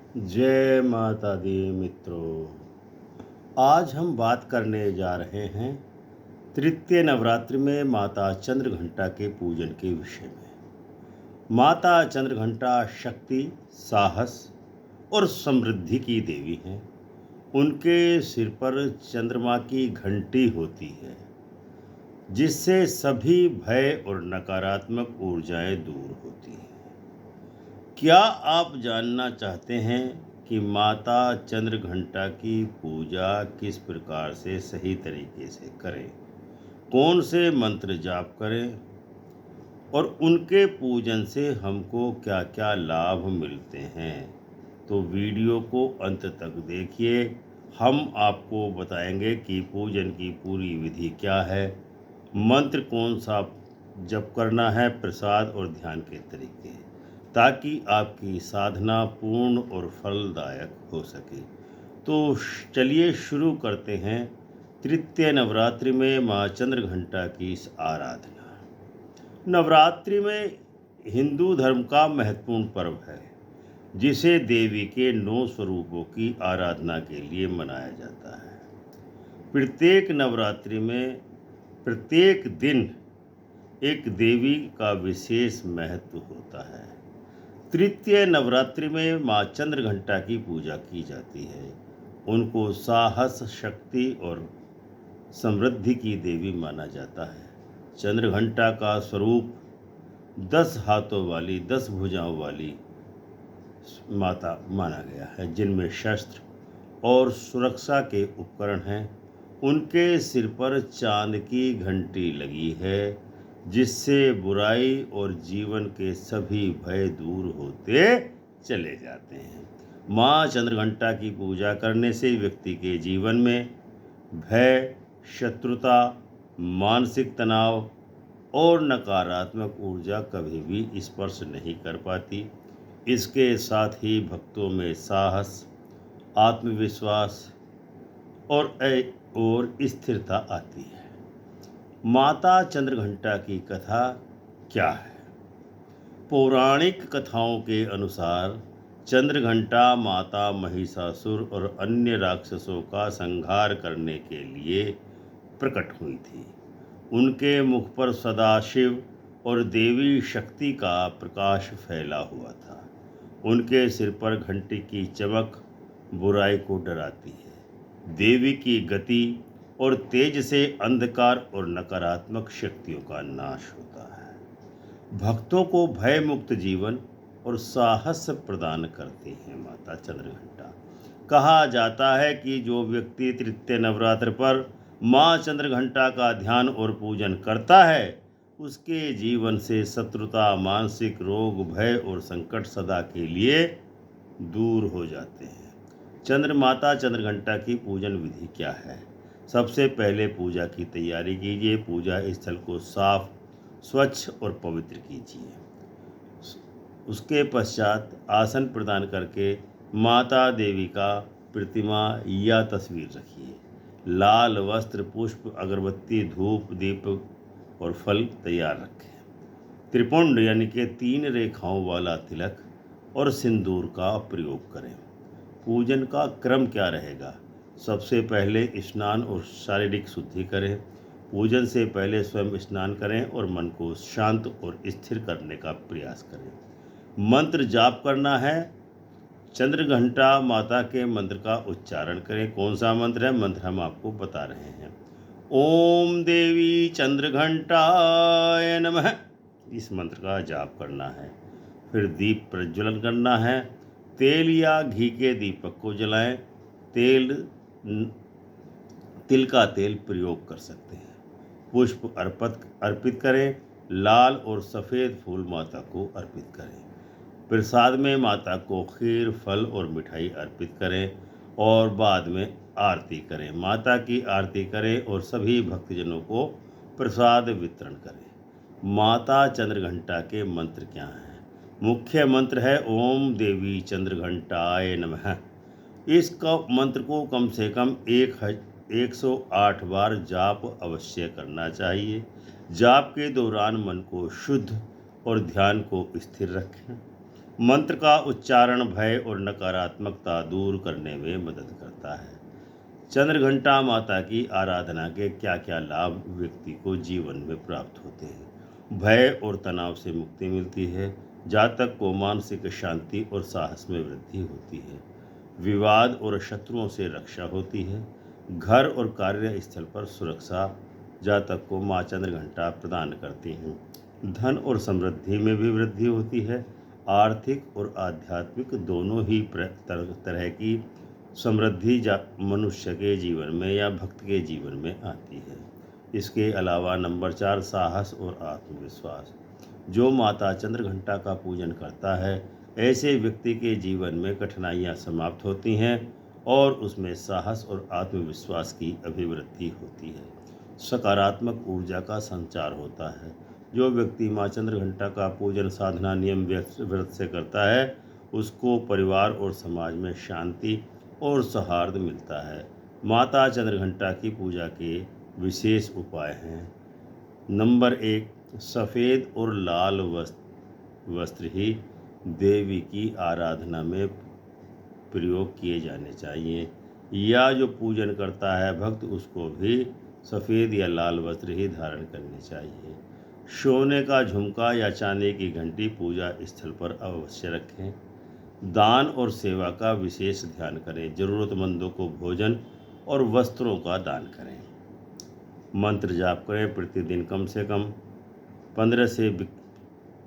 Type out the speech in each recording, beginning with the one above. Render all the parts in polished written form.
जय माता दी मित्रों। आज हम बात करने जा रहे हैं तृतीय नवरात्रि में माता चंद्रघंटा के पूजन के विषय में। माता चंद्रघंटा शक्ति, साहस और समृद्धि की देवी हैं। उनके सिर पर चंद्रमा की घंटी होती है, जिससे सभी भय और नकारात्मक ऊर्जाएं दूर होती हैं। क्या आप जानना चाहते हैं कि माता चंद्रघंटा की पूजा किस प्रकार से सही तरीके से करें, कौन से मंत्र जाप करें और उनके पूजन से हमको क्या क्या लाभ मिलते हैं? तो वीडियो को अंत तक देखिए। हम आपको बताएंगे कि पूजन की पूरी विधि क्या है, मंत्र कौन सा जप करना है, प्रसाद और ध्यान के तरीके, ताकि आपकी साधना पूर्ण और फलदायक हो सके। तो चलिए शुरू करते हैं तृतीय नवरात्रि में माँ चंद्रघंटा की इस आराधना। नवरात्रि में हिंदू धर्म का महत्वपूर्ण पर्व है, जिसे देवी के 9 स्वरूपों की आराधना के लिए मनाया जाता है। प्रत्येक नवरात्रि में प्रत्येक दिन एक देवी का विशेष महत्व होता है। तृतीय नवरात्रि में माँ चंद्रघंटा की पूजा की जाती है। उनको साहस, शक्ति और समृद्धि की देवी माना जाता है। चंद्रघंटा का स्वरूप 10 हाथों वाली, 10 भुजाओं वाली माता माना गया है, जिनमें शस्त्र और सुरक्षा के उपकरण हैं। उनके सिर पर चांद की घंटी लगी है, जिससे बुराई और जीवन के सभी भय दूर होते चले जाते हैं। माँ चंद्रघंटा की पूजा करने से व्यक्ति के जीवन में भय, शत्रुता, मानसिक तनाव और नकारात्मक ऊर्जा कभी भी स्पर्श नहीं कर पाती। इसके साथ ही भक्तों में साहस, आत्मविश्वास और स्थिरता आती है। माता चंद्रघंटा की कथा क्या है? पौराणिक कथाओं के अनुसार चंद्रघंटा माता महिषासुर और अन्य राक्षसों का संहार करने के लिए प्रकट हुई थी। उनके मुख पर सदाशिव और देवी शक्ति का प्रकाश फैला हुआ था। उनके सिर पर घंटी की चमक बुराई को डराती है। देवी की गति और तेज से अंधकार और नकारात्मक शक्तियों का नाश होता है। भक्तों को भय मुक्त जीवन और साहस प्रदान करती हैं माता चंद्रघंटा। कहा जाता है कि जो व्यक्ति तृतीय नवरात्र पर माँ चंद्रघंटा का ध्यान और पूजन करता है, उसके जीवन से शत्रुता, मानसिक रोग, भय और संकट सदा के लिए दूर हो जाते हैं। माता चंद्रघंटा की पूजन विधि क्या है? सबसे पहले पूजा की तैयारी कीजिए। पूजा स्थल को साफ, स्वच्छ और पवित्र कीजिए। उसके पश्चात आसन प्रदान करके माता देवी का प्रतिमा या तस्वीर रखिए। लाल वस्त्र, पुष्प, अगरबत्ती, धूप, दीप और फल तैयार रखें। त्रिपुंड यानी कि 3 रेखाओं वाला तिलक और सिंदूर का प्रयोग करें। पूजन का क्रम क्या रहेगा? सबसे पहले स्नान और शारीरिक शुद्धि करें। पूजन से पहले स्वयं स्नान करें और मन को शांत और स्थिर करने का प्रयास करें। मंत्र जाप करना है। चंद्रघंटा माता के मंत्र का उच्चारण करें। कौन सा मंत्र है? मंत्र हम आपको बता रहे हैं। ओम देवी चंद्रघंटाय नमः, इस मंत्र का जाप करना है। फिर दीप प्रज्वलन करना है। तेल या घी के दीपक को जलाएं। तिल का तेल प्रयोग कर सकते हैं। पुष्प अर्पित करें। लाल और सफ़ेद फूल माता को अर्पित करें। प्रसाद में माता को खीर, फल और मिठाई अर्पित करें और बाद में आरती करें। माता की आरती करें और सभी भक्तजनों को प्रसाद वितरण करें। माता चंद्रघंटा के मंत्र क्या हैं? मुख्य मंत्र है ओम देवी चंद्रघंटाय नमः। इस मंत्र को कम से कम 108 बार जाप अवश्य करना चाहिए। जाप के दौरान मन को शुद्ध और ध्यान को स्थिर रखें। मंत्र का उच्चारण भय और नकारात्मकता दूर करने में मदद करता है। चंद्रघंटा माता की आराधना के क्या क्या लाभ व्यक्ति को जीवन में प्राप्त होते हैं। भय और तनाव से मुक्ति मिलती है। जातक को मानसिक शांति और साहस में वृद्धि होती है। विवाद और शत्रुओं से रक्षा होती है। घर और कार्यस्थल पर सुरक्षा जातक को माँ चंद्रघंटा प्रदान करती हैं। धन और समृद्धि में भी वृद्धि होती है। आर्थिक और आध्यात्मिक दोनों ही तरह की समृद्धि मनुष्य के जीवन में या भक्त के जीवन में आती है। इसके अलावा नंबर 4 साहस और आत्मविश्वास। जो माता चंद्रघंटा का पूजन करता है ऐसे व्यक्ति के जीवन में कठिनाइयाँ समाप्त होती हैं और उसमें साहस और आत्मविश्वास की अभिवृद्धि होती है। सकारात्मक ऊर्जा का संचार होता है। जो व्यक्ति माँ चंद्रघंटा का पूजन साधना नियम व्रत से करता है उसको परिवार और समाज में शांति और सौहार्द मिलता है। माता चंद्रघंटा की पूजा के विशेष उपाय हैं। नंबर 1 सफ़ेद और लाल वस्त्र ही देवी की आराधना में प्रयोग किए जाने चाहिए, या जो पूजन करता है भक्त उसको भी सफ़ेद या लाल वस्त्र ही धारण करने चाहिए। सोने का झुमका या चांदी की घंटी पूजा स्थल पर अवश्य रखें। दान और सेवा का विशेष ध्यान करें। ज़रूरतमंदों को भोजन और वस्त्रों का दान करें। मंत्र जाप करें। प्रतिदिन कम से कम 15 से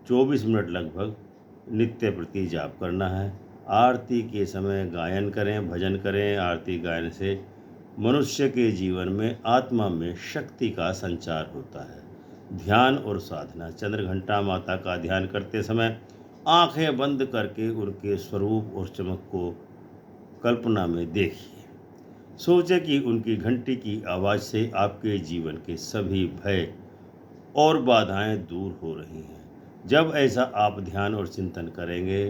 24 मिनट लगभग नित्य प्रति जाप करना है। आरती के समय गायन करें, भजन करें। आरती गायन से मनुष्य के जीवन में आत्मा में शक्ति का संचार होता है। ध्यान और साधना। चंद्रघंटा माता का ध्यान करते समय आंखें बंद करके उनके स्वरूप और चमक को कल्पना में देखिए। सोचें कि उनकी घंटी की आवाज़ से आपके जीवन के सभी भय और बाधाएं दूर हो रही हैं। जब ऐसा आप ध्यान और चिंतन करेंगे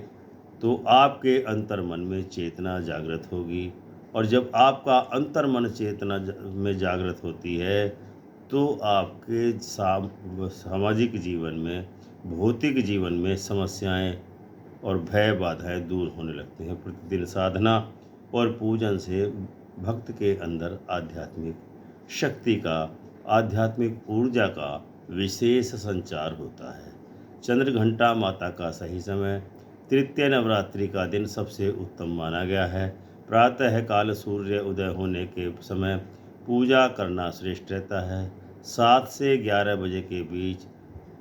तो आपके अंतर्मन में चेतना जागृत होगी, और जब आपका अंतर्मन चेतना में जागृत होती है तो आपके सामाजिक जीवन में, भौतिक जीवन में समस्याएं और भय बाधाएं दूर होने लगती हैं। प्रतिदिन साधना और पूजन से भक्त के अंदर आध्यात्मिक शक्ति का, आध्यात्मिक ऊर्जा का विशेष संचार होता है। चंद्रघंटा माता का सही समय तृतीय नवरात्रि का दिन सबसे उत्तम माना गया है। प्रातः काल सूर्य उदय होने के समय पूजा करना श्रेष्ठ रहता है। 7 से 11 बजे के बीच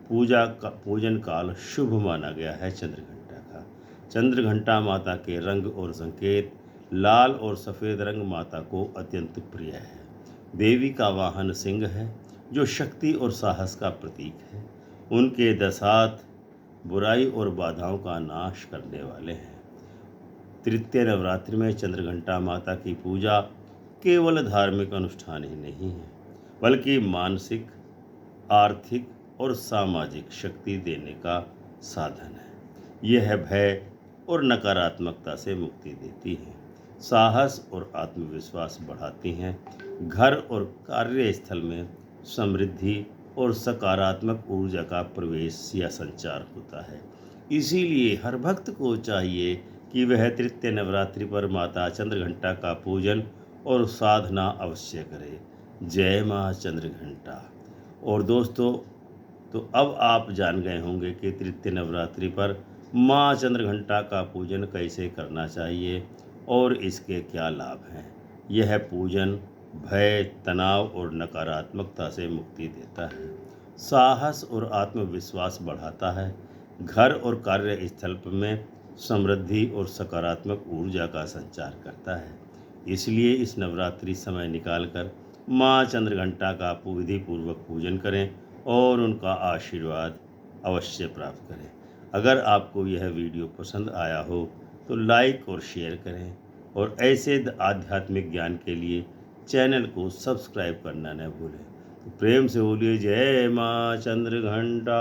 पूजन काल शुभ माना गया है चंद्रघंटा का। चंद्रघंटा माता के रंग और संकेत लाल और सफ़ेद रंग माता को अत्यंत प्रिय है। देवी का वाहन सिंह है जो शक्ति और साहस का प्रतीक है। उनके 10 हाथ बुराई और बाधाओं का नाश करने वाले हैं। तृतीय नवरात्रि में चंद्रघंटा माता की पूजा केवल धार्मिक अनुष्ठान ही नहीं है, बल्कि मानसिक, आर्थिक और सामाजिक शक्ति देने का साधन है। यह भय और नकारात्मकता से मुक्ति देती है, साहस और आत्मविश्वास बढ़ाती हैं। घर और कार्यस्थल में समृद्धि और सकारात्मक ऊर्जा का प्रवेश या संचार होता है। इसीलिए हर भक्त को चाहिए कि वह तृतीय नवरात्रि पर माता चंद्रघंटा का पूजन और साधना अवश्य करे। जय माँ चंद्रघंटा। और दोस्तों, तो अब आप जान गए होंगे कि तृतीय नवरात्रि पर माँ चंद्रघंटा का पूजन कैसे करना चाहिए और इसके क्या लाभ हैं। यह पूजन भय, तनाव और नकारात्मकता से मुक्ति देता है, साहस और आत्मविश्वास बढ़ाता है, घर और कार्यस्थल में समृद्धि और सकारात्मक ऊर्जा का संचार करता है। इसलिए इस नवरात्रि समय निकालकर माँ चंद्रघंटा का विधि पूर्वक पूजन करें और उनका आशीर्वाद अवश्य प्राप्त करें। अगर आपको यह वीडियो पसंद आया हो तो लाइक और शेयर करें, और ऐसे आध्यात्मिक ज्ञान के लिए चैनल को सब्सक्राइब करना न भूलें। तो प्रेम से बोलिए जय माँ चंद्रघंटा।